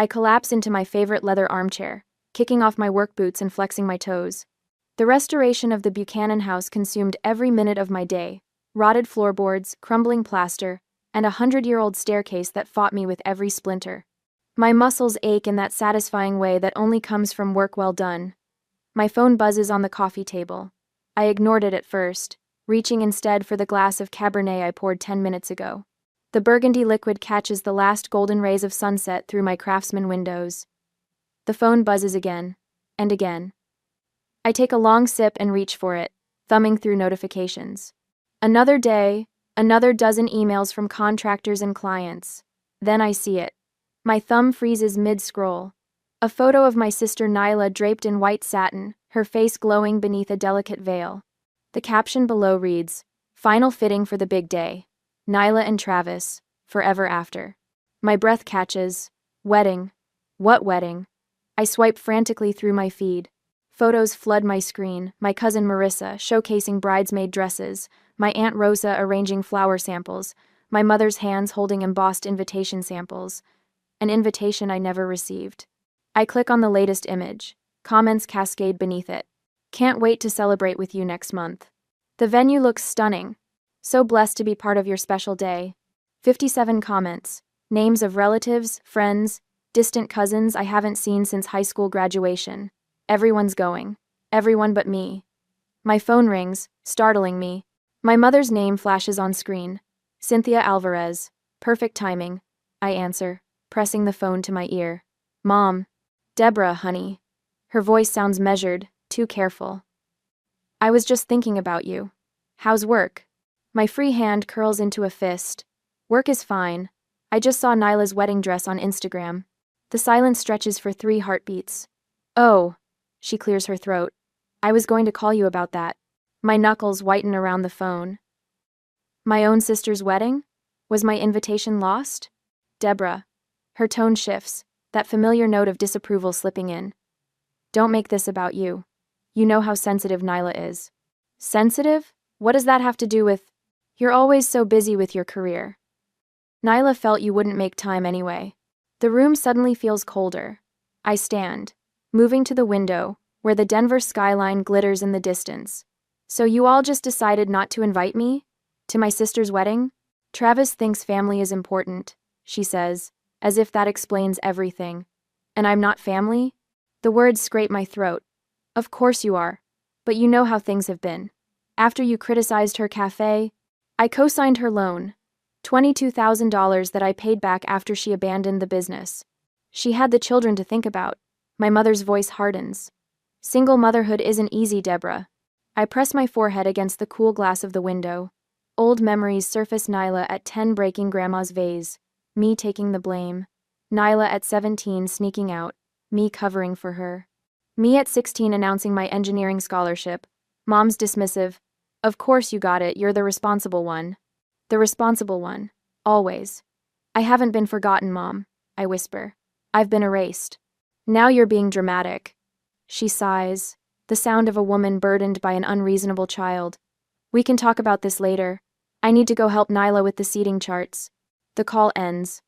I collapse into my favorite leather armchair, kicking off my work boots and flexing my toes. The restoration of the Buchanan house consumed every minute of my day. Rotted floorboards, crumbling plaster, and a 100-year-old staircase that fought me with every splinter. My muscles ache in that satisfying way that only comes from work well done. My phone buzzes on the coffee table. I ignored it at first, reaching instead for the glass of Cabernet I poured 10 minutes ago. The burgundy liquid catches the last golden rays of sunset through my Craftsman windows. The phone buzzes again, and again. I take a long sip and reach for it, thumbing through notifications. Another day, another dozen emails from contractors and clients. Then I see it. My thumb freezes mid-scroll. A photo of my sister Nyla draped in white satin, her face glowing beneath a delicate veil. The caption below reads, "Final fitting for the big day. Nyla and Travis, forever after." My breath catches. Wedding. What wedding? I swipe frantically through my feed. Photos flood my screen, my cousin Marissa showcasing bridesmaid dresses, my Aunt Rosa arranging flower samples, my mother's hands holding embossed invitation samples. An invitation I never received. I click on the latest image. Comments cascade beneath it. "Can't wait to celebrate with you next month. The venue looks stunning. So blessed to be part of your special day." 57 comments. Names of relatives, friends, distant cousins I haven't seen since high school graduation. Everyone's going. Everyone but me. My phone rings, startling me. My mother's name flashes on screen. Cynthia Alvarez. Perfect timing. I answer, pressing the phone to my ear. "Mom." "Deborah, honey." Her voice sounds measured, too careful. "I was just thinking about you. How's work?" My free hand curls into a fist. "Work is fine. I just saw Nyla's wedding dress on Instagram." The silence stretches for 3 heartbeats. "Oh." She clears her throat. "I was going to call you about that." My knuckles whiten around the phone. My own sister's wedding? Was my invitation lost? "Deborah." Her tone shifts, that familiar note of disapproval slipping in. "Don't make this about you. You know how sensitive Nyla is." "Sensitive? What does that have to do with—" "You're always so busy with your career. Nyla felt you wouldn't make time anyway." The room suddenly feels colder. I stand, moving to the window, where the Denver skyline glitters in the distance. "So you all just decided not to invite me? To my sister's wedding?" "Travis thinks family is important," she says, as if that explains everything. "And I'm not family?" The words scrape my throat. "Of course you are. But you know how things have been. After you criticized her cafe, I co-signed her loan. $22,000 that I paid back after she abandoned the business. She had the children to think about." My mother's voice hardens. "Single motherhood isn't easy, Deborah." I press my forehead against the cool glass of the window. Old memories surface. Nyla at 10 breaking grandma's vase. Me taking the blame. Nyla at 17 sneaking out. Me covering for her. Me at 16 announcing my engineering scholarship. Mom's dismissive. "Of course you got it, you're the responsible one." The responsible one. Always. "I haven't been forgotten, Mom," I whisper. "I've been erased." "Now you're being dramatic." She sighs, the sound of a woman burdened by an unreasonable child. "We can talk about this later. I need to go help Nyla with the seating charts." The call ends.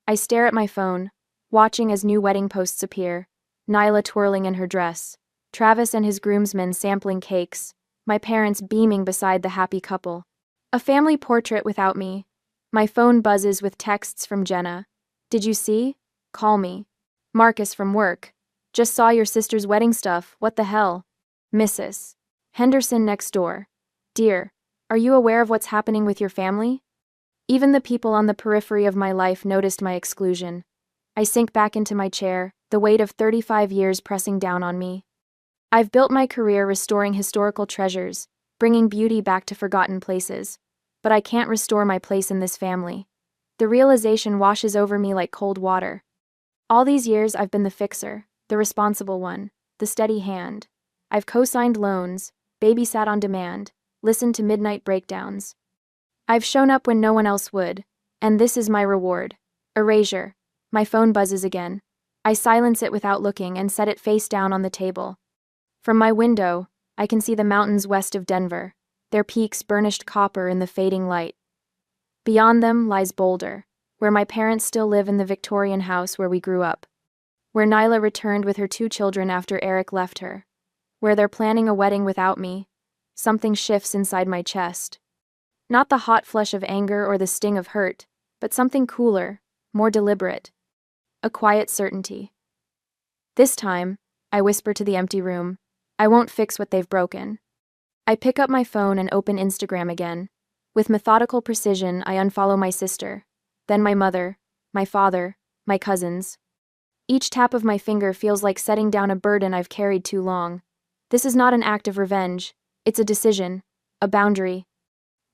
I stare at my phone, watching as new wedding posts appear. Nyla twirling in her dress. Travis and his groomsmen sampling cakes. My parents beaming beside the happy couple. A family portrait without me. My phone buzzes with texts from Jenna. "Did you see? Call me." Marcus from work. "Just saw your sister's wedding stuff, what the hell?" Mrs. Henderson next door. "Dear, are you aware of what's happening with your family?" Even the people on the periphery of my life noticed my exclusion. I sink back into my chair, the weight of 35 years pressing down on me. I've built my career restoring historical treasures, bringing beauty back to forgotten places. But I can't restore my place in this family. The realization washes over me like cold water. All these years I've been the fixer, the responsible one, the steady hand. I've co-signed loans, babysat on demand, listened to midnight breakdowns. I've shown up when no one else would, and this is my reward. Erasure. My phone buzzes again. I silence it without looking and set it face down on the table. From my window, I can see the mountains west of Denver, their peaks burnished copper in the fading light. Beyond them lies Boulder, where my parents still live in the Victorian house where we grew up. where Nyla returned with her 2 children after Eric left her, where they're planning a wedding without me. Something shifts inside my chest. Not the hot flush of anger or the sting of hurt, but something cooler, more deliberate. A quiet certainty. This time, I whisper to the empty room, I won't fix what they've broken. I pick up my phone and open Instagram again. With methodical precision, I unfollow my sister, then my mother, my father, my cousins. Each tap of my finger feels like setting down a burden I've carried too long. This is not an act of revenge, it's a decision, a boundary.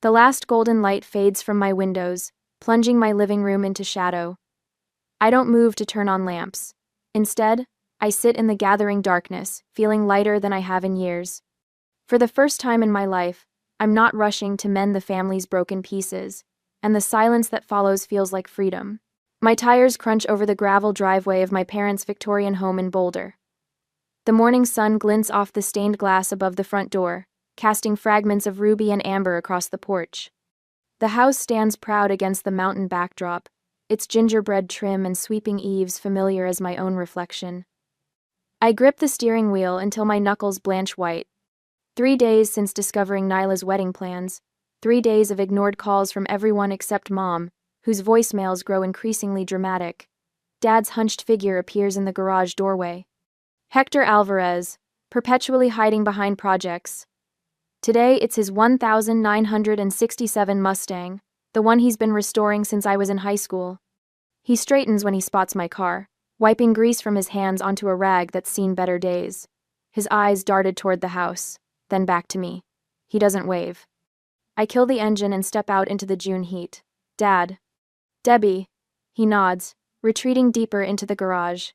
The last golden light fades from my windows, plunging my living room into shadow. I don't move to turn on lamps. Instead, I sit in the gathering darkness, feeling lighter than I have in years. For the first time in my life, I'm not rushing to mend the family's broken pieces, and the silence that follows feels like freedom. My tires crunch over the gravel driveway of my parents' Victorian home in Boulder. The morning sun glints off the stained glass above the front door, casting fragments of ruby and amber across the porch. The house stands proud against the mountain backdrop, its gingerbread trim and sweeping eaves familiar as my own reflection. I grip the steering wheel until my knuckles blanch white. 3 days since discovering Nyla's wedding plans, 3 days of ignored calls from everyone except Mom, whose voicemails grow increasingly dramatic. Dad's hunched figure appears in the garage doorway. Hector Alvarez, perpetually hiding behind projects. Today it's his 1967 Mustang, the one he's been restoring since I was in high school. He straightens when he spots my car, wiping grease from his hands onto a rag that's seen better days. His eyes darted toward the house, then back to me. He doesn't wave. I kill the engine and step out into the June heat. Dad. Debbie. He nods, retreating deeper into the garage.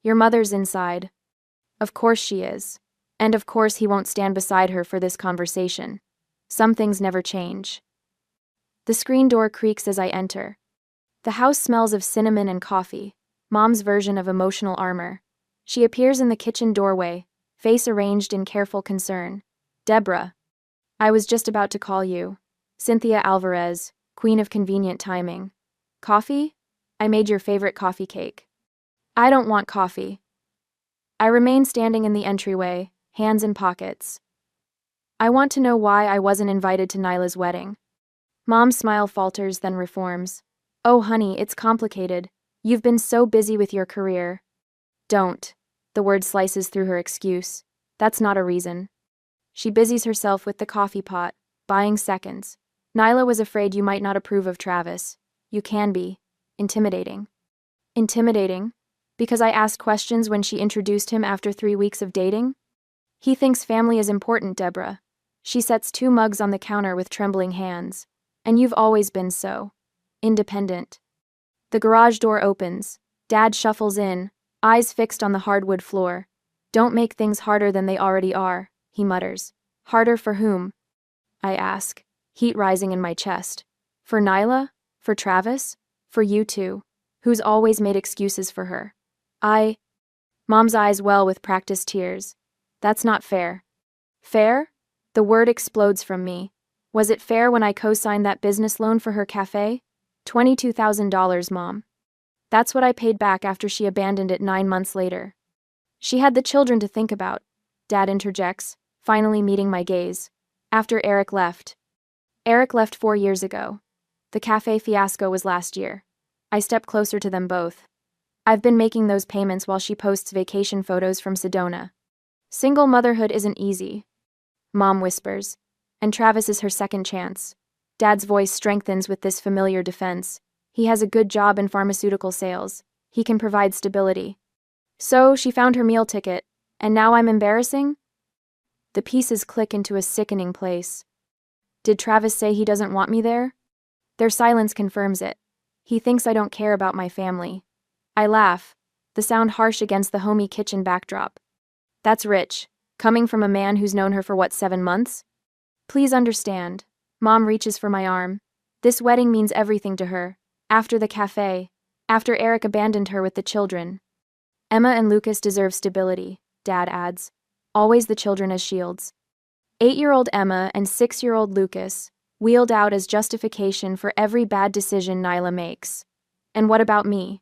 Your mother's inside. Of course she is. And of course he won't stand beside her for this conversation. Some things never change. The screen door creaks as I enter. The house smells of cinnamon and coffee, Mom's version of emotional armor. She appears in the kitchen doorway, face arranged in careful concern. Deborah. I was just about to call you. Cynthia Alvarez, queen of convenient timing. Coffee? I made your favorite coffee cake. I don't want coffee. I remain standing in the entryway, hands in pockets. I want to know why I wasn't invited to Nyla's wedding. Mom's smile falters, then reforms. Oh, honey, it's complicated. You've been so busy with your career. Don't. The word slices through her excuse. That's not a reason. She busies herself with the coffee pot, buying seconds. Nyla was afraid you might not approve of Travis. You can be. Intimidating. Intimidating? Because I asked questions when she introduced him after 3 weeks of dating? He thinks family is important, Deborah. She sets 2 mugs on the counter with trembling hands. And you've always been so. Independent. The garage door opens. Dad shuffles in, eyes fixed on the hardwood floor. Don't make things harder than they already are, he mutters. Harder for whom? I ask, heat rising in my chest. For Nyla? For Travis? For you two, who's always made excuses for her. Mom's eyes well with practiced tears. That's not fair. Fair? The word explodes from me. Was it fair when I co-signed that business loan for her cafe? $22,000, Mom. That's what I paid back after she abandoned it 9 months later. She had the children to think about, Dad interjects, finally meeting my gaze. After Eric left. Eric left 4 years ago. The cafe fiasco was last year. I step closer to them both. I've been making those payments while she posts vacation photos from Sedona. Single motherhood isn't easy, Mom whispers, and Travis is her second chance. Dad's voice strengthens with this familiar defense. He has a good job in pharmaceutical sales. He can provide stability. So she found her meal ticket, and now I'm embarrassing? The pieces click into a sickening place. Did Travis say he doesn't want me there? Their silence confirms it. He thinks I don't care about my family. I laugh, the sound harsh against the homey kitchen backdrop. That's rich, coming from a man who's known her for 7 months? Please understand. Mom reaches for my arm. This wedding means everything to her. After the cafe. After Eric abandoned her with the children. Emma and Lucas deserve stability, Dad adds. Always the children as shields. 8-year-old Emma and 6-year-old Lucas, wheeled out as justification for every bad decision Nyla makes. And what about me?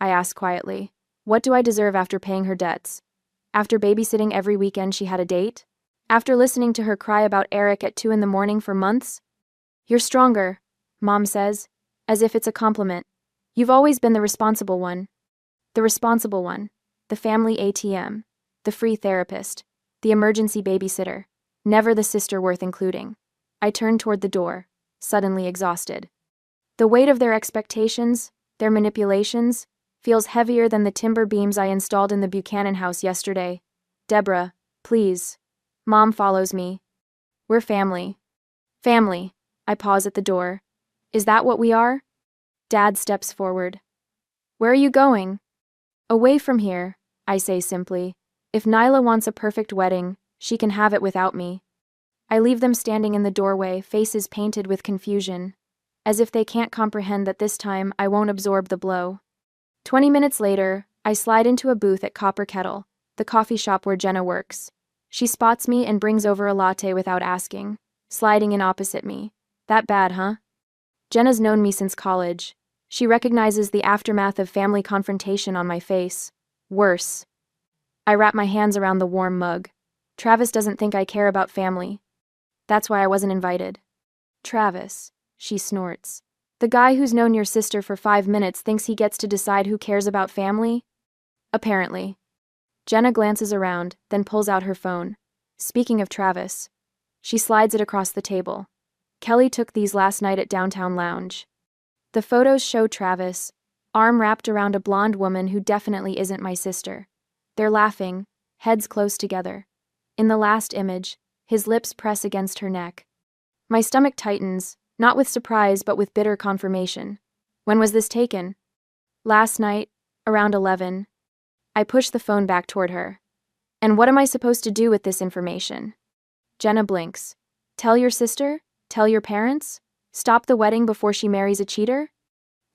I ask quietly. What do I deserve after paying her debts? After babysitting every weekend she had a date? After listening to her cry about Eric at 2 in the morning for months? You're stronger, Mom says, as if it's a compliment. You've always been the responsible one. The responsible one. The family ATM. The free therapist. The emergency babysitter. Never the sister worth including. I turn toward the door, suddenly exhausted. The weight of their expectations, their manipulations, feels heavier than the timber beams I installed in the Buchanan house yesterday. Deborah, please. Mom follows me. We're family. Family. I pause at the door. Is that what we are? Dad steps forward. Where are you going? Away from here, I say simply. If Nyla wants a perfect wedding, she can have it without me. I leave them standing in the doorway, faces painted with confusion, as if they can't comprehend that this time I won't absorb the blow. 20 minutes later, I slide into a booth at Copper Kettle, the coffee shop where Janna works. She spots me and brings over a latte without asking, sliding in opposite me. That bad, huh? Janna's known me since college. She recognizes the aftermath of family confrontation on my face. Worse. I wrap my hands around the warm mug. Travis doesn't think I care about family. That's why I wasn't invited. Travis, she snorts. The guy who's known your sister for 5 minutes thinks he gets to decide who cares about family? Apparently. Janna glances around, then pulls out her phone. Speaking of Travis. She slides it across the table. Kelly took these last night at Downtown Lounge. The photos show Travis, arm wrapped around a blonde woman who definitely isn't my sister. They're laughing, heads close together. In the last image, his lips press against her neck. My stomach tightens, not with surprise but with bitter confirmation. When was this taken? Last night, around 11. I push the phone back toward her. And what am I supposed to do with this information? Janna blinks. Tell your sister? Tell your parents? Stop the wedding before she marries a cheater?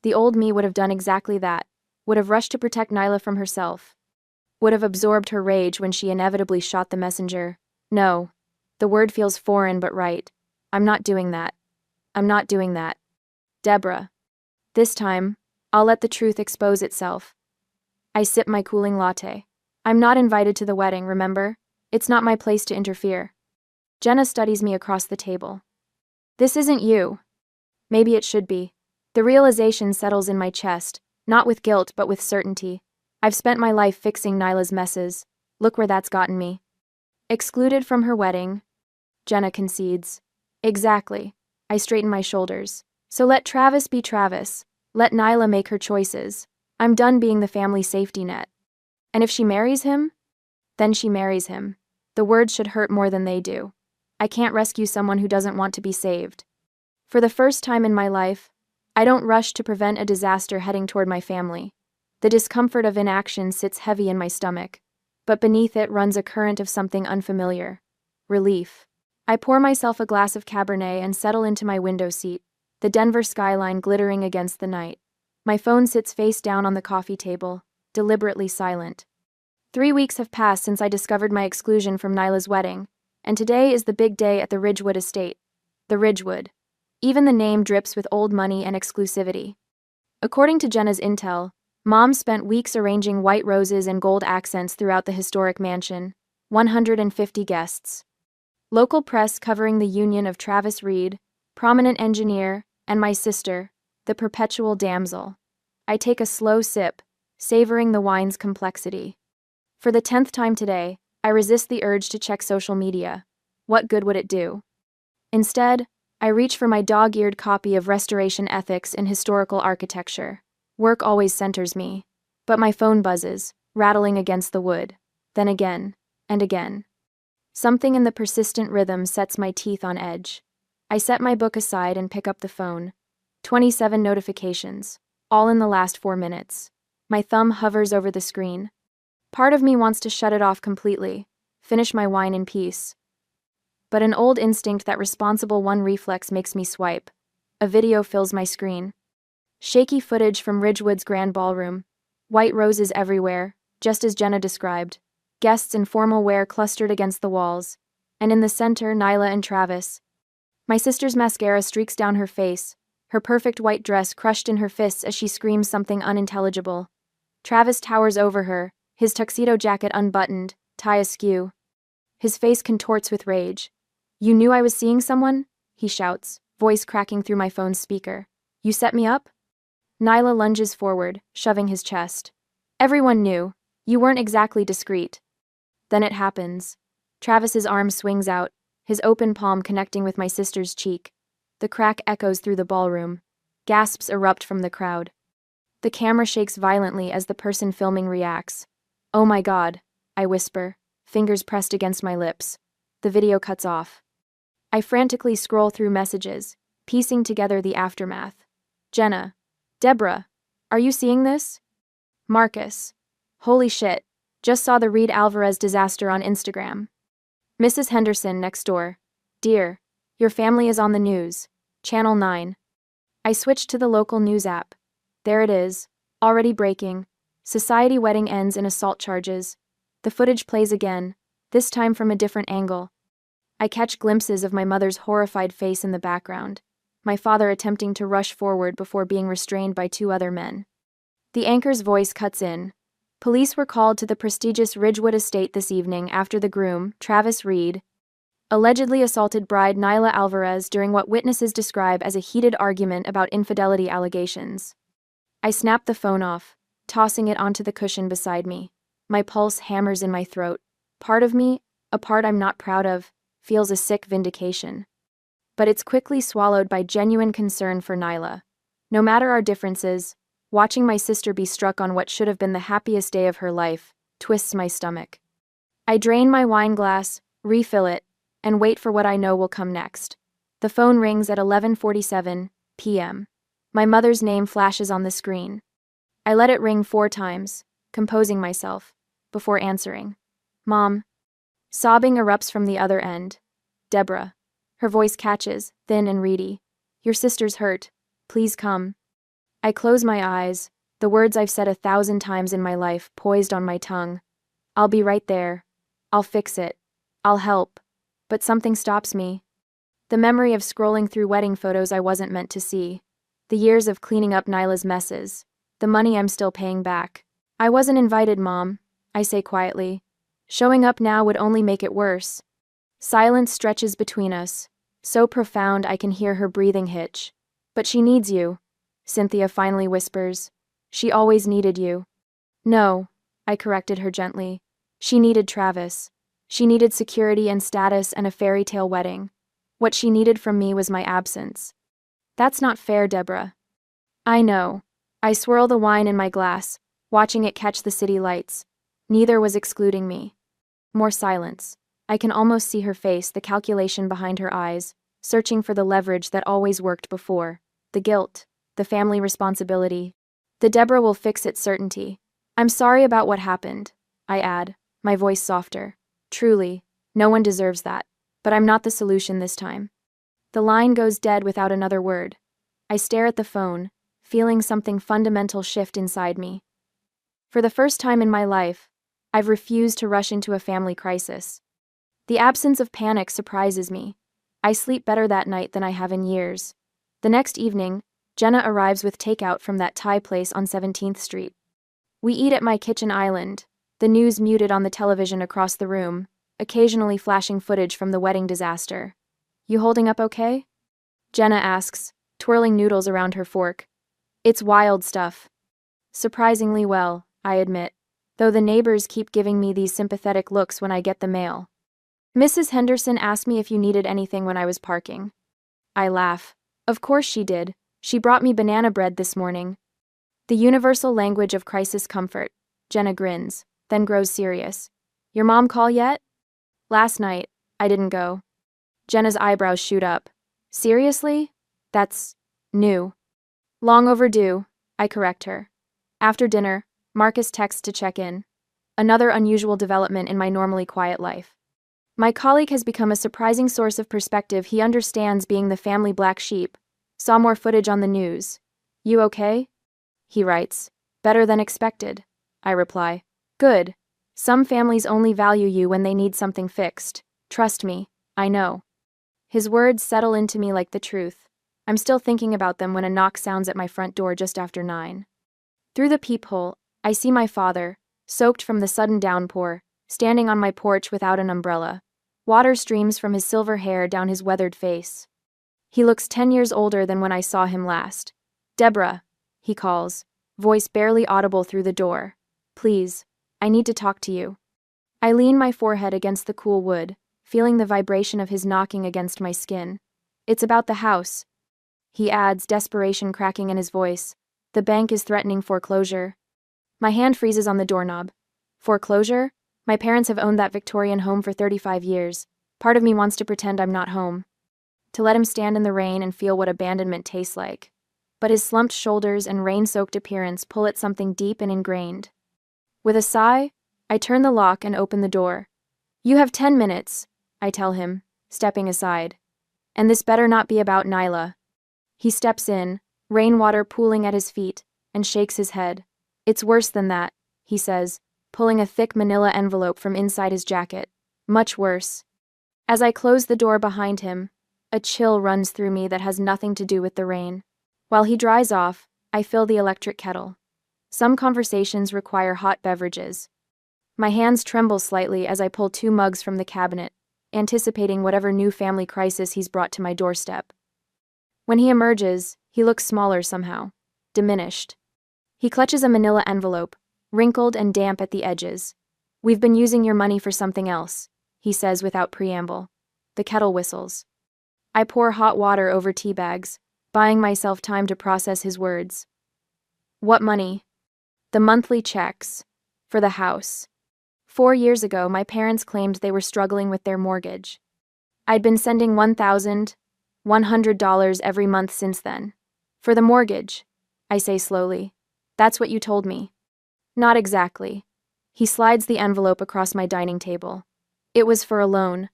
The old me would have done exactly that, would have rushed to protect Nyla from herself, would have absorbed her rage when she inevitably shot the messenger. No. The word feels foreign but right. I'm not doing that. I'm not doing that. Deborah. This time, I'll let the truth expose itself. I sip my cooling latte. I'm not invited to the wedding, remember? It's not my place to interfere. Janna studies me across the table. This isn't you. Maybe it should be. The realization settles in my chest, not with guilt but with certainty. I've spent my life fixing Nyla's messes. Look where that's gotten me. Excluded from her wedding. Janna concedes. Exactly. I straighten my shoulders. So let Travis be Travis. Let Nyla make her choices. I'm done being the family safety net. And if she marries him? Then she marries him. The words should hurt more than they do. I can't rescue someone who doesn't want to be saved. For the first time in my life, I don't rush to prevent a disaster heading toward my family. The discomfort of inaction sits heavy in my stomach, but beneath it runs a current of something unfamiliar. Relief. I pour myself a glass of Cabernet and settle into my window seat, the Denver skyline glittering against the night. My phone sits face down on the coffee table, deliberately silent. 3 weeks have passed since I discovered my exclusion from Nyla's wedding, and today is the big day at the Ridgewood estate. The Ridgewood. Even the name drips with old money and exclusivity. According to Janna's intel, Mom spent weeks arranging white roses and gold accents throughout the historic mansion. 150 guests. Local press covering the union of Travis Reed, prominent engineer, and my sister, the perpetual damsel. I take a slow sip, savoring the wine's complexity. For the 10th time today, I resist the urge to check social media. What good would it do? Instead, I reach for my dog-eared copy of Restoration Ethics in Historical Architecture. Work always centers me. But my phone buzzes, rattling against the wood. Then again, and again. Something in the persistent rhythm sets my teeth on edge. I set my book aside and pick up the phone. 27 notifications, all in the last 4 minutes. My thumb hovers over the screen. Part of me wants to shut it off completely, finish my wine in peace. But an old instinct, that responsible one reflex, makes me swipe. A video fills my screen. Shaky footage from Ridgewood's grand ballroom. White roses everywhere, just as Janna described. Guests in formal wear clustered against the walls. And in the center, Nyla and Travis. My sister's mascara streaks down her face, her perfect white dress crushed in her fists as she screams something unintelligible. Travis towers over her, his tuxedo jacket unbuttoned, tie askew. His face contorts with rage. "You knew I was seeing someone?" he shouts, voice cracking through my phone's speaker. "You set me up?" Nyla lunges forward, shoving his chest. "Everyone knew. You weren't exactly discreet." Then it happens. Travis's arm swings out, his open palm connecting with my sister's cheek. The crack echoes through the ballroom. Gasps erupt from the crowd. The camera shakes violently as the person filming reacts. "Oh my God," I whisper, fingers pressed against my lips. The video cuts off. I frantically scroll through messages, piecing together the aftermath. Jenna. Deborah. Are you seeing this? Marcus. Holy shit. Just saw the Reed Alvarez disaster on Instagram. Mrs. Henderson next door. Dear. Your family is on the news. Channel 9. I switched to the local news app. There it is. Already breaking. Society wedding ends in assault charges. The footage plays again, this time from a different angle. I catch glimpses of my mother's horrified face in the background, my father attempting to rush forward before being restrained by two other men. The anchor's voice cuts in. Police were called to the prestigious Ridgewood estate this evening after the groom, Travis Reed, allegedly assaulted bride Nyla Alvarez during what witnesses describe as a heated argument about infidelity allegations. I snap the phone off, tossing it onto the cushion beside me. My pulse hammers in my throat. Part of me, a part I'm not proud of, feels a sick vindication. But it's quickly swallowed by genuine concern for Nyla. No matter our differences, watching my sister be struck on what should have been the happiest day of her life twists my stomach. I drain my wine glass, refill it, and wait for what I know will come next. The phone rings at 11:47 p.m. My mother's name flashes on the screen. I let it ring 4 times, composing myself, before answering. "Mom." Sobbing erupts from the other end. "Deborah." Her voice catches, thin and reedy. "Your sister's hurt. Please come." I close my eyes, the words I've said 1,000 times in my life poised on my tongue. "I'll be right there. I'll fix it. I'll help." But something stops me. The memory of scrolling through wedding photos I wasn't meant to see. The years of cleaning up Nyla's messes. The money I'm still paying back. "I wasn't invited, Mom," I say quietly. "Showing up now would only make it worse." Silence stretches between us, so profound I can hear her breathing hitch. "But she needs you," Cynthia finally whispers. "She always needed you." "No," I corrected her gently. "She needed Travis. She needed security and status and a fairy tale wedding. What she needed from me was my absence." "That's not fair, Deborah." "I know." I swirl the wine in my glass, watching it catch the city lights. Neither was excluding me. More silence. I can almost see her face, the calculation behind her eyes, searching for the leverage that always worked before. The guilt, the family responsibility. The Deborah will fix it certainty. "I'm sorry about what happened," I add, my voice softer. "Truly, no one deserves that. But I'm not the solution this time." The line goes dead without another word. I stare at the phone, feeling something fundamental shift inside me. For the first time in my life, I've refused to rush into a family crisis. The absence of panic surprises me. I sleep better that night than I have in years. The next evening, Jenna arrives with takeout from that Thai place on 17th Street. We eat at my kitchen island, the news muted on the television across the room, occasionally flashing footage from the wedding disaster. "You holding up okay?" Jenna asks, twirling noodles around her fork. "It's wild stuff." "Surprisingly well," I admit, though the neighbors keep giving me these sympathetic looks when I get the mail. "Mrs. Henderson asked me if you needed anything when I was parking." I laugh. "Of course she did. She brought me banana bread this morning." The universal language of crisis comfort. Jenna grins, then grows serious. "Your mom call yet?" "Last night. I didn't go." Jenna's eyebrows shoot up. "Seriously? That's new." "Long overdue," I correct her. After dinner, Marcus texts to check in. Another unusual development in my normally quiet life. My colleague has become a surprising source of perspective. He understands being the family black sheep. "Saw more footage on the news. You okay?" He writes. "Better than expected." I reply. "Good. Some families only value you when they need something fixed. Trust me, I know." His words settle into me like the truth. I'm still thinking about them when a knock sounds at my front door just after 9. Through the peephole, I see my father, soaked from the sudden downpour, standing on my porch without an umbrella. Water streams from his silver hair down his weathered face. He looks 10 years older than when I saw him last. "Deborah," he calls, voice barely audible through the door. "Please, I need to talk to you." I lean my forehead against the cool wood, feeling the vibration of his knocking against my skin. "It's about the house," he adds, desperation cracking in his voice. "The bank is threatening foreclosure." My hand freezes on the doorknob. Foreclosure? My parents have owned that Victorian home for 35 years. Part of me wants to pretend I'm not home, to let him stand in the rain and feel what abandonment tastes like. But his slumped shoulders and rain-soaked appearance pull at something deep and ingrained. With a sigh, I turn the lock and open the door. "You have 10 minutes, I tell him, stepping aside. "And this better not be about Nyla." He steps in, rainwater pooling at his feet, and shakes his head. "It's worse than that," he says, pulling a thick manila envelope from inside his jacket. "Much worse." As I close the door behind him, a chill runs through me that has nothing to do with the rain. While he dries off, I fill the electric kettle. Some conversations require hot beverages. My hands tremble slightly as I pull 2 mugs from the cabinet, anticipating whatever new family crisis he's brought to my doorstep. When he emerges, he looks smaller somehow, diminished. He clutches a manila envelope, wrinkled and damp at the edges. "We've been using your money for something else," he says without preamble. The kettle whistles. I pour hot water over tea bags, buying myself time to process his words. "What money?" "The monthly checks. For the house. 4 years ago, my parents claimed they were struggling with their mortgage. I'd been sending $1,100 every month since then. For the mortgage," I say slowly. "That's what you told me." "Not exactly." He slides the envelope across my dining table. "It was for a loan.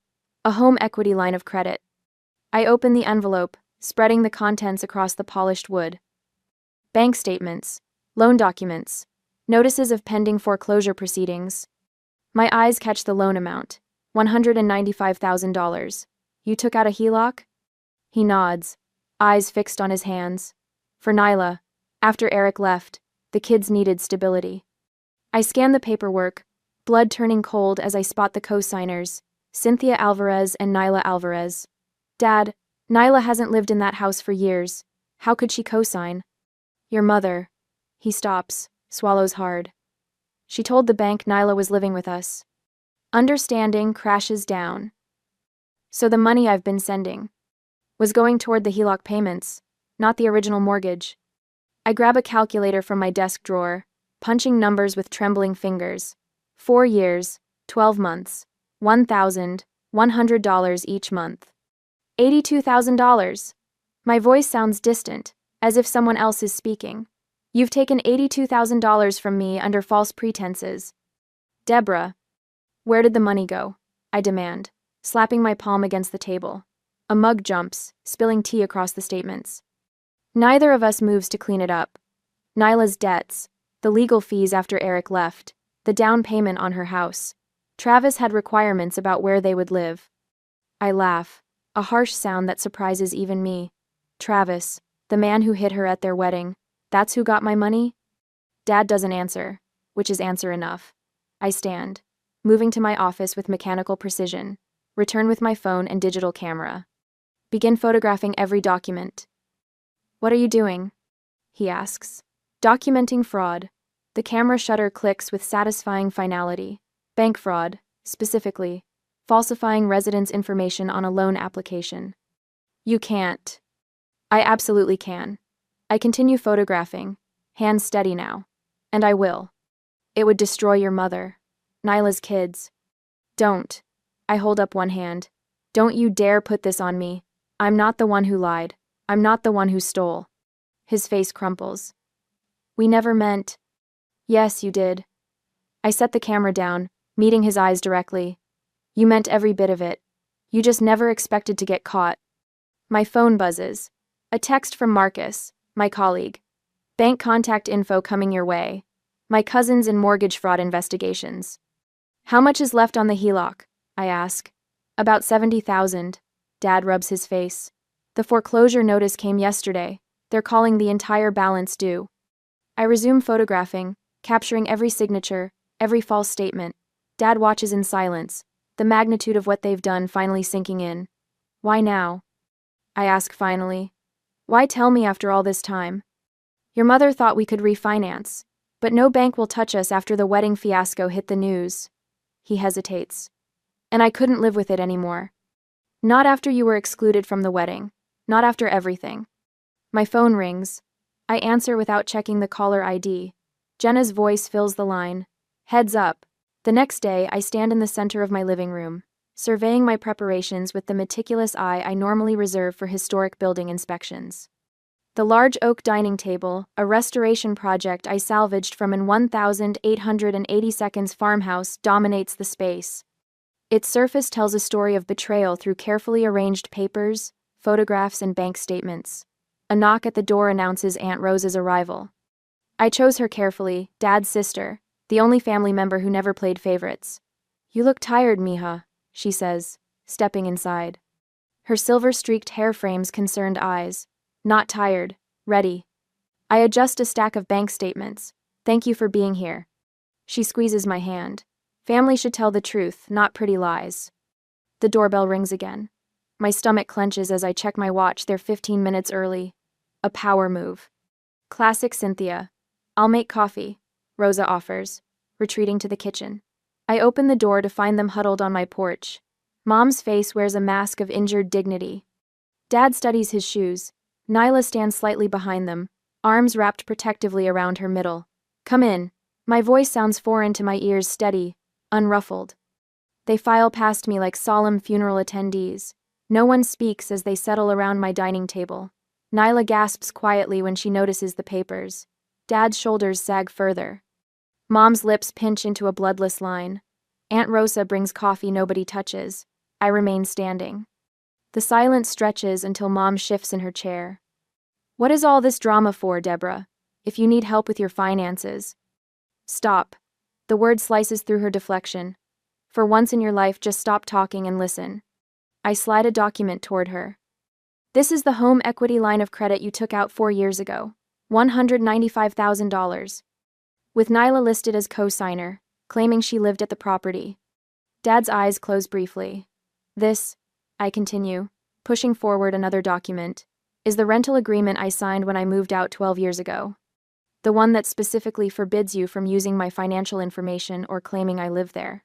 A home equity line of credit." I open the envelope, spreading the contents across the polished wood. Bank statements, loan documents, notices of pending foreclosure proceedings. My eyes catch the loan amount, $195,000. "You took out a HELOC?" He nods, eyes fixed on his hands. "For Nyla. After Eric left, the kids needed stability." I scan the paperwork, blood turning cold as I spot the co-signers, Cynthia Alvarez and Nyla Alvarez. "Dad, Nyla hasn't lived in that house for years. How could she co-sign?" "Your mother." He stops, swallows hard. "She told the bank Nyla was living with us." Understanding crashes down. So the money I've been sending was going toward the HELOC payments, not the original mortgage. I grab a calculator from my desk drawer, punching numbers with trembling fingers. 4 years, 12 months, $1,100 each month. $82,000. My voice sounds distant, as if someone else is speaking. "You've taken $82,000 from me under false pretenses." "Deborah." "Where did the money go?" I demand, slapping my palm against the table. A mug jumps, spilling tea across the statements. Neither of us moves to clean it up. Nyla's debts, the legal fees after Eric left, the down payment on her house. Travis had requirements about where they would live. I laugh, a harsh sound that surprises even me. Travis, the man who hit her at their wedding, that's who got my money? Dad doesn't answer, which is answer enough. I stand, moving to my office with mechanical precision, return with my phone and digital camera. Begin photographing every document. "What are you doing?" he asks. "Documenting fraud." The camera shutter clicks with satisfying finality. Bank fraud, specifically, falsifying residents' information on a loan application. "You can't." I absolutely can. I continue photographing, hands steady now. And I will. "It would destroy your mother. Nyla's kids." "Don't." I hold up one hand. "Don't you dare put this on me. I'm not the one who lied. I'm not the one who stole." His face crumples. "We never meant." "Yes, you did." I set the camera down, meeting his eyes directly. "You meant every bit of it. You just never expected to get caught." My phone buzzes. A text from Marcus, my colleague. "Bank contact info coming your way. My cousin's in mortgage fraud investigations." "How much is left on the HELOC?" I ask. "About 70,000. Dad rubs his face. "The foreclosure notice came yesterday. They're calling the entire balance due." I resume photographing, capturing every signature, every false statement. Dad watches in silence, the magnitude of what they've done finally sinking in. Why now? I ask finally. Why tell me after all this time? Your mother thought we could refinance, but no bank will touch us after the wedding fiasco hit the news. He hesitates. And I couldn't live with it anymore. Not after you were excluded from the wedding. Not after everything. My phone rings. I answer without checking the caller ID. Jenna's voice fills the line. Heads up. The next day, I stand in the center of my living room, surveying my preparations with the meticulous eye I normally reserve for historic building inspections. The large oak dining table, a restoration project I salvaged from an 1,882 farmhouse, dominates the space. Its surface tells a story of betrayal through carefully arranged papers, photographs, and bank statements. A knock at the door announces Aunt Rosa's arrival. I chose her carefully, Dad's sister, the only family member who never played favorites. You look tired, mija, she says, stepping inside. Her silver-streaked hair frames concerned eyes. Not tired, ready. I adjust a stack of bank statements. Thank you for being here. She squeezes my hand. Family should tell the truth, not pretty lies. The doorbell rings again. My stomach clenches as I check my watch. They're 15 minutes early. A power move. Classic Cynthia. I'll make coffee, Rosa offers, retreating to the kitchen. I open the door to find them huddled on my porch. Mom's face wears a mask of injured dignity. Dad studies his shoes. Nyla stands slightly behind them, arms wrapped protectively around her middle. Come in. My voice sounds foreign to my ears, steady, unruffled. They file past me like solemn funeral attendees. No one speaks as they settle around my dining table. Nyla gasps quietly when she notices the papers. Dad's shoulders sag further. Mom's lips pinch into a bloodless line. Aunt Rosa brings coffee nobody touches. I remain standing. The silence stretches until Mom shifts in her chair. What is all this drama for, Deborah? If you need help with your finances. Stop. The word slices through her deflection. For once in your life, just stop talking and listen. I slide a document toward her. This is the home equity line of credit you took out 4 years ago. $195,000. With Nyla listed as co-signer, claiming she lived at the property. Dad's eyes close briefly. This, I continue, pushing forward another document, is the rental agreement I signed when I moved out 12 years ago. The one that specifically forbids you from using my financial information or claiming I live there.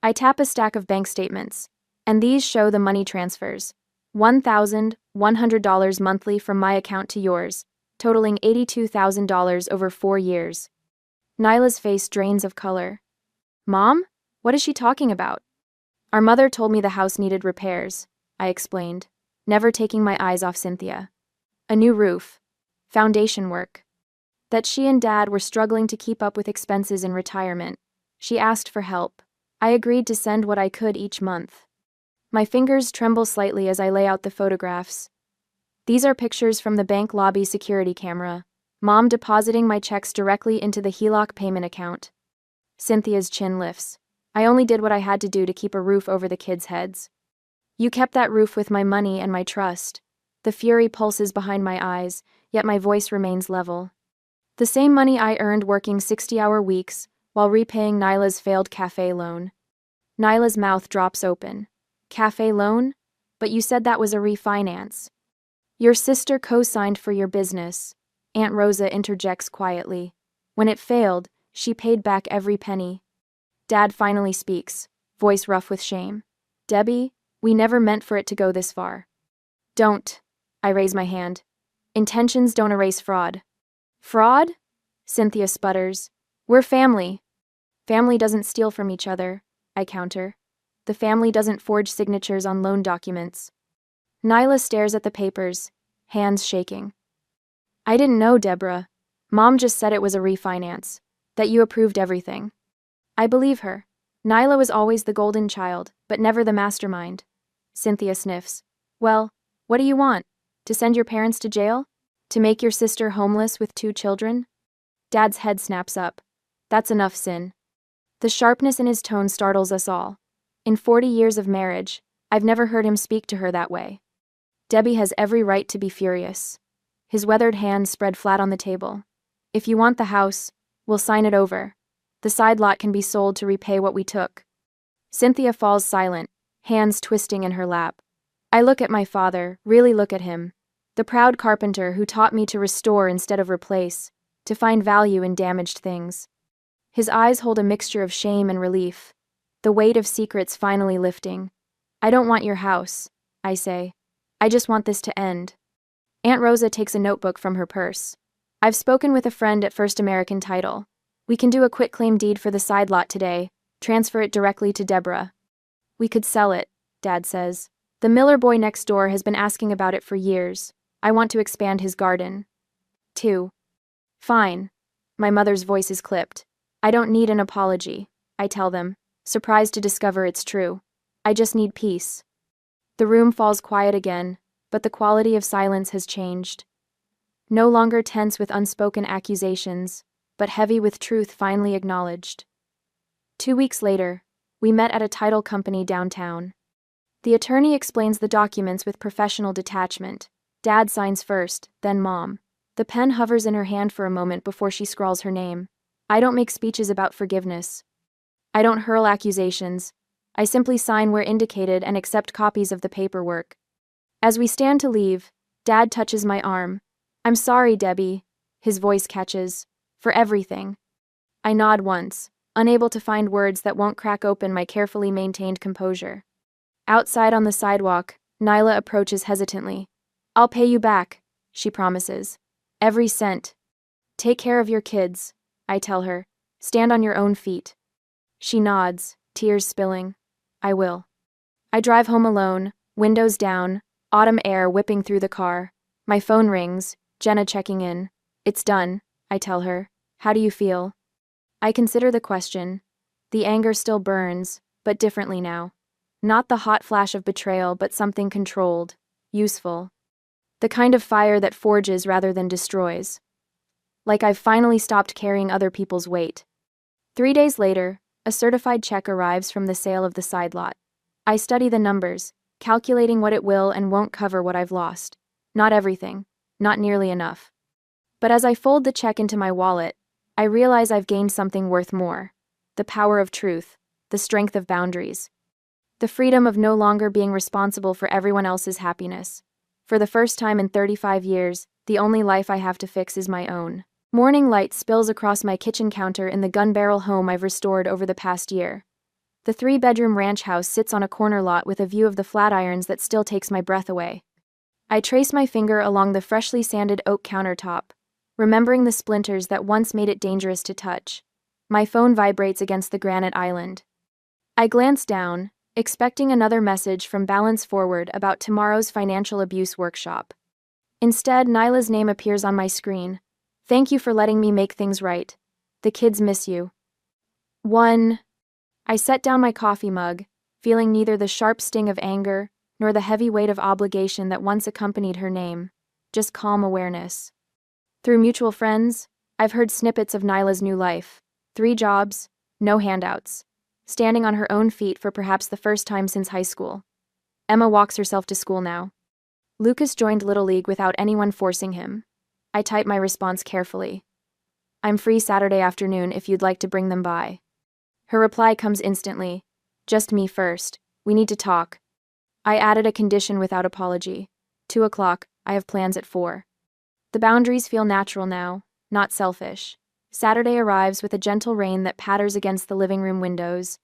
I tap a stack of bank statements, and these show the money transfers. $1,100 monthly from my account to yours, totaling $82,000 over 4 years. Nyla's face drains of color. Mom? What is she talking about? Our mother told me the house needed repairs, I explained, never taking my eyes off Cynthia. A new roof. Foundation work. That she and Dad were struggling to keep up with expenses in retirement. She asked for help. I agreed to send what I could each month. My fingers tremble slightly as I lay out the photographs. These are pictures from the bank lobby security camera. Mom depositing my checks directly into the HELOC payment account. Cynthia's chin lifts. I only did what I had to do to keep a roof over the kids' heads. You kept that roof with my money and my trust. The fury pulses behind my eyes, yet my voice remains level. The same money I earned working 60-hour weeks while repaying Nyla's failed cafe loan. Nyla's mouth drops open. Cafe loan? But you said that was a refinance. Your sister co-signed for your business. Aunt Rosa interjects quietly. When it failed, she paid back every penny. Dad finally speaks, voice rough with shame. Debbie, we never meant for it to go this far. Don't. I raise my hand. Intentions don't erase fraud. Fraud? Cynthia sputters. We're family. Family doesn't steal from each other, I counter. The family doesn't forge signatures on loan documents. Nyla stares at the papers, hands shaking. I didn't know, Deborah. Mom just said it was a refinance, that you approved everything. I believe her. Nyla was always the golden child, but never the mastermind. Cynthia sniffs. Well, what do you want? To send your parents to jail? To make your sister homeless with 2 children? Dad's head snaps up. That's enough, Sin. The sharpness in his tone startles us all. In 40 years of marriage, I've never heard him speak to her that way. Debbie has every right to be furious. His weathered hands spread flat on the table. If you want the house, We'll sign it over. The side lot can be sold to repay what we took. Cynthia falls silent, hands twisting in her lap. I look at my father, really look at him. The proud carpenter who taught me to restore instead of replace, to find value in damaged things. His eyes hold a mixture of shame and relief, the weight of secrets finally lifting. I don't want your house, I say. I just want this to end. Aunt Rosa takes a notebook from her purse. I've spoken with a friend at First American Title. We can do a quitclaim deed for the side lot today, transfer it directly to Deborah. We could sell it, Dad says. The Miller boy next door has been asking about it for years. I want to expand his garden. 2. Fine. My mother's voice is clipped. I don't need an apology, I tell them, surprised to discover it's true. I just need peace. The room falls quiet again, but the quality of silence has changed. No longer tense with unspoken accusations, but heavy with truth finally acknowledged. 2 weeks later, we met at a title company downtown. The attorney explains the documents with professional detachment. Dad signs first, then Mom. The pen hovers in her hand for a moment before she scrawls her name. I don't make speeches about forgiveness. I don't hurl accusations. I simply sign where indicated and accept copies of the paperwork. As we stand to leave, Dad touches my arm. I'm sorry, Debbie, his voice catches, for everything. I nod once, unable to find words that won't crack open my carefully maintained composure. Outside on the sidewalk, Nyla approaches hesitantly. I'll pay you back, she promises. Every cent. Take care of your kids, I tell her. Stand on your own feet. She nods, tears spilling. I will. I drive home alone, windows down, autumn air whipping through the car. My phone rings, Jenna checking in. It's done, I tell her. How do you feel? I consider the question. The anger still burns, but differently now. Not the hot flash of betrayal, but something controlled, useful. The kind of fire that forges rather than destroys. Like I've finally stopped carrying other people's weight. 3 days later, a certified check arrives from the sale of the side lot. I study the numbers, calculating what it will and won't cover what I've lost. Not everything, not nearly enough. But as I fold the check into my wallet, I realize I've gained something worth more. The power of truth, the strength of boundaries. The freedom of no longer being responsible for everyone else's happiness. For the first time in 35 years, the only life I have to fix is my own. Morning light spills across my kitchen counter in the gun-barrel home I've restored over the past year. The 3-bedroom ranch house sits on a corner lot with a view of the flatirons that still takes my breath away. I trace my finger along the freshly sanded oak countertop, remembering the splinters that once made it dangerous to touch. My phone vibrates against the granite island. I glance down, expecting another message from Balance Forward about tomorrow's financial abuse workshop. Instead, Nyla's name appears on my screen. Thank you for letting me make things right. The kids miss you. 1. I set down my coffee mug, feeling neither the sharp sting of anger nor the heavy weight of obligation that once accompanied her name, just calm awareness. Through mutual friends, I've heard snippets of Nyla's new life. 3 jobs, no handouts. Standing on her own feet for perhaps the first time since high school. Emma walks herself to school now. Lucas joined Little League without anyone forcing him. I type my response carefully. I'm free Saturday afternoon if you'd like to bring them by. Her reply comes instantly. Just me first. We need to talk. I added a condition without apology. 2 o'clock, I have plans at 4. The boundaries feel natural now, not selfish. Saturday arrives with a gentle rain that patters against the living room windows.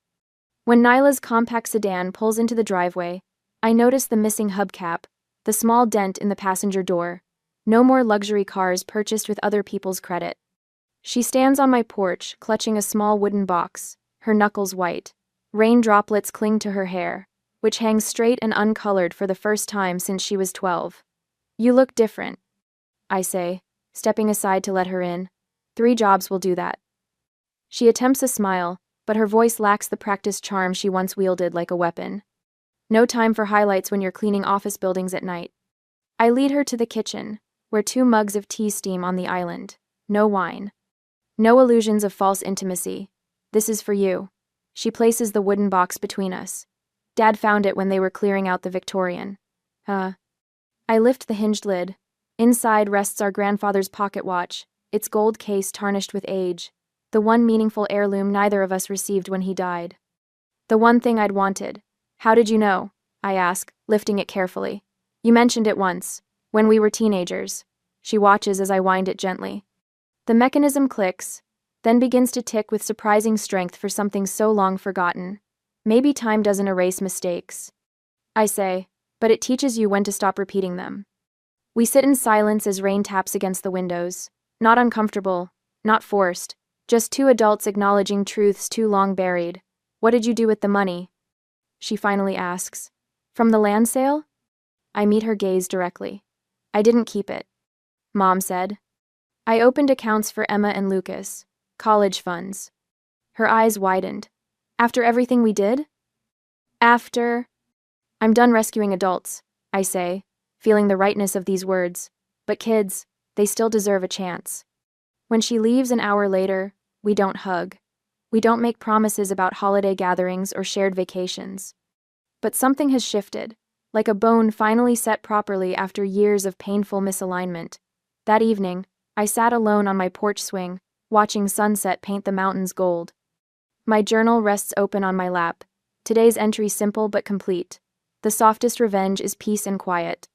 When Nyla's compact sedan pulls into the driveway, I notice the missing hubcap, the small dent in the passenger door. No more luxury cars purchased with other people's credit. She stands on my porch, clutching a small wooden box, her knuckles white. Rain droplets cling to her hair, which hangs straight and uncolored for the first time since she was 12. You look different, I say, stepping aside to let her in. 3 jobs will do that. She attempts a smile, but her voice lacks the practiced charm she once wielded like a weapon. No time for highlights when you're cleaning office buildings at night. I lead her to the kitchen, where 2 mugs of tea steam on the island. No wine. No illusions of false intimacy. This is for you. She places the wooden box between us. Dad found it when they were clearing out the Victorian. I lift the hinged lid. Inside rests our grandfather's pocket watch, its gold case tarnished with age. The one meaningful heirloom neither of us received when he died. The one thing I'd wanted. How did you know? I ask, lifting it carefully. You mentioned it once, when we were teenagers. She watches as I wind it gently. The mechanism clicks, then begins to tick with surprising strength for something so long forgotten. Maybe time doesn't erase mistakes, I say, but it teaches you when to stop repeating them. We sit in silence as rain taps against the windows. Not uncomfortable, not forced, just two adults acknowledging truths too long buried. What did you do with the money? She finally asks. From the land sale? I meet her gaze directly. I didn't keep it, Mom said. I opened accounts for Emma and Lucas, college funds. Her eyes widened. After everything we did? After... I'm done rescuing adults, I say, feeling the rightness of these words. But kids, they still deserve a chance. When she leaves an hour later, we don't hug. We don't make promises about holiday gatherings or shared vacations. But something has shifted, like a bone finally set properly after years of painful misalignment. That evening, I sat alone on my porch swing, watching sunset paint the mountains gold. My journal rests open on my lap. Today's entry simple but complete. The softest revenge is peace and quiet.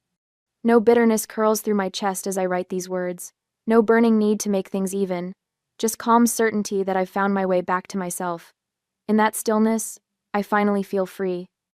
No bitterness curls through my chest as I write these words. No burning need to make things even. Just calm certainty that I've found my way back to myself. In that stillness, I finally feel free.